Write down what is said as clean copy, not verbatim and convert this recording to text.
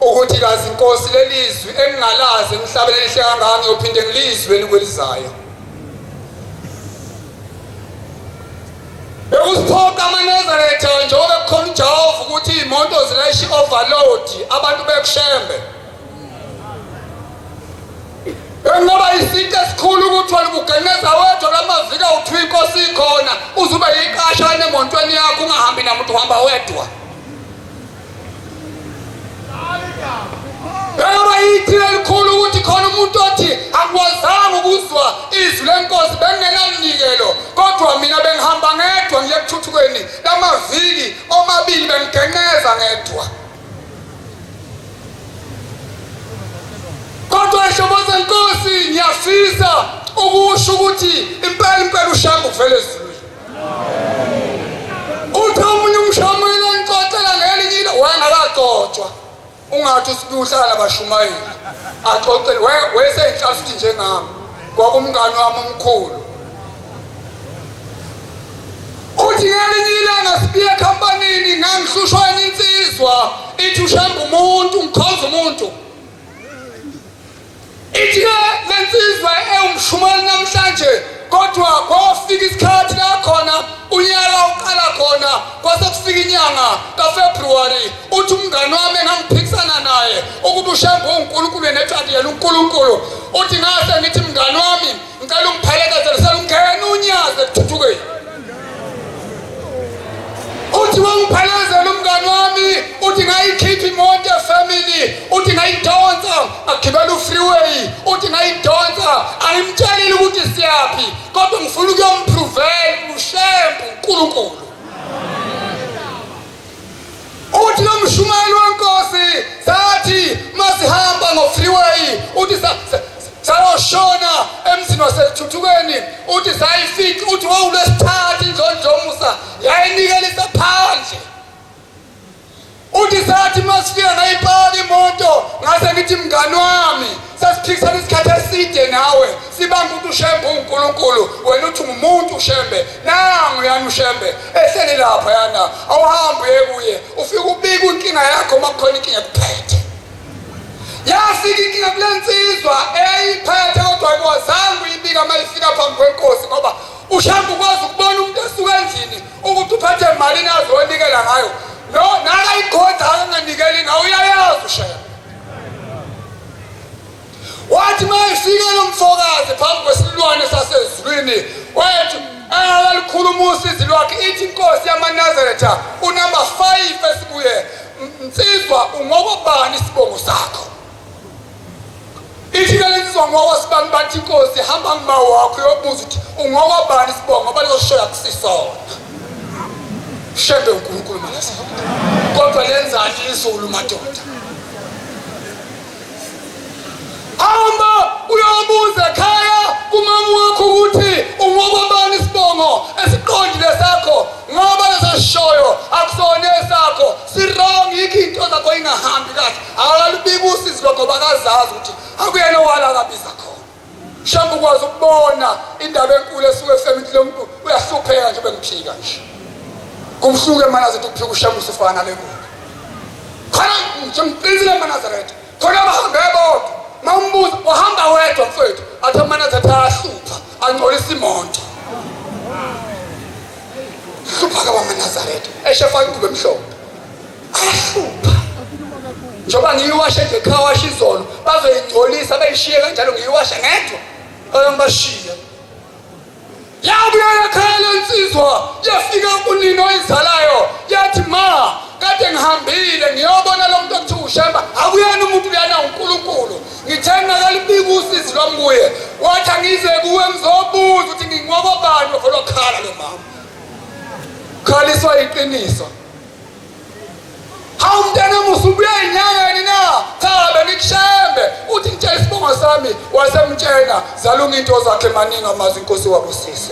ukuthi kazi inkosi lelizwi engingalazi emhlabeni elihle kangaka ngiyophinde ngilizwe likwelizayo bekusiphoqa amaNazaretha njengoba kukhona uJehova ukuthi imoto zilayishe overload abantu bekushembe engaba isitha esikhulu ukuthi walubugeneza wethu lamavika uthi inkosi ikhona uzuba yiqashane emontweni yakho ungahambi namuntu uhamba wedwa Baba ithi elikhulu ukuthi khona umuntu othi akwazanga ukuzwa izwi lenkosi bengenamnikelo kodwa mina bengihamba ngedwa ngiye ekuthuthukweni lamaviki omabili bengigeneza ngedwa kodwa eshobo senkosi ngiyafisa ukusho ukuthi impela ushambo kuvele ezulwini uthi umunye umshameli oncotela ngelinye wena akaqotshwa ungathi usibuhlala abashumayeli axoxele wesenhlasi uthi njengami kwakumngani wami omkhulu uthi ngelinye ilanga sibiye ekhampanini ngangihlushwa insizwa ithi ushamba umuntu ngikhonza umuntu ithi lensizwa ewumshumali namhlanje kodwa kwafika isikhathi la khona unyaka uqala khona kwase kufika inyanga kaFebruary uthi umngani wami engangiphikisana naye ukuba ushamba uNkulunkulu nethandi yena uNkulunkulu uthi ngase ngithi mngani wami ngicela ungiphelekeze selungena unyaze ekuthuthukeni uthi wangiphelezela umngani wami uthi ngayikhipha imoto efamily uthi ngayidonsa agibela ufreeway uthi ngayidonsa ayimtshelile ukuthi siyaphi kodwa ngifuna ukuyompruvela ushembu uNkulunkulu uthi lo mshumeli uthi sayoshona emzini wasethuthukeni, uthi sayifika, uthi wawulesithathu indlondlomusa yayinikelisa phandle. Uthi sathi masifika ngayipaka imoto ngase ngithi mngani wami sasiphikisana isikhathi eside nawe sibanga ukuthi ushembe uNkulunkulu, wena uthi umuntu ushembe, nangu yana ushembe ehleli lapha yana awuhambe kuye ufike ubika inkinga yakho makukhona inkinga kuphethe. Yafika inkinga kulensizwa eyiphethe kodwa ayikwazi uyibika mayifika phambi kwenkosi ngoba ushamba ukwazi ukubona umuntu esuka endlini ukuthi uphethe imali azonikela ngayo. No, nakayigoda anganikeli ngayo uyayazi ushembe. Wathi mayifika lo mfokazi phambi kwesilwane sasezulwini wethu akalikhuluma usizi lwakhe ithi inkosi yamaNazaretha unamba 5 esibuye nsizwa ungokobani isibongo sakho. Ithi kalenzizwa ngokosibani bathi inkosi hamba ngima wakho yobuza ukuthi ungokobani isibongo ngoba lizoshoya kusisona. Shembe uNkulunkulu malasa kodwa lenzani izulu madoda. Hamba uyobuza ekhaya kumama wakho ukuthi ungokobani isibongo esiqondile sakho ngoba lesashoyo akusona esakho sirong ikinto zakho ingahambi kahle akalibika usizi lokho ngoba akazazi ukuthi akuyena owala kabiza khona. Shamba ukwazi ukubona indaba enkulu esuke efemini lomuntu uyahlupheka nje bengiphika nje kumhluke eManazaretha ukuphika ushamba usufana lekulo khona nje mqinzile eManazaretha khona bahambe bodwa mawumbuza uhamba wedwa mfowethu athi eManazaretha ahlupha angcolisa imoto hlupha kaManazaretha eshefaka ingubo emhlophe ahlupha njoba ngiyiwashe nje ekhawasha izolo bazoyingcolisa bayishiye kanjalo ngiyiwasha ngedwa ayambashiya. Yabuya ekhaya lensizwa yafika kunini oyizalayo yathi ma kade ngihambile ngiyobona lo muntu othi ushemba akuyena umuntu uyana uNkulunkulu ngithenga kalibika usizi lwami kuye wathi angize kuwe ngizobuza ukuthi ngingokobani lokho khala lo mama khaliswa iqiniso. Hawu mntana musubuya inyangeni na cha benikushembe uthi ngitshela isibongo sami wasemtshela zalunga into zakhe maningi amazi inkosi wabusise.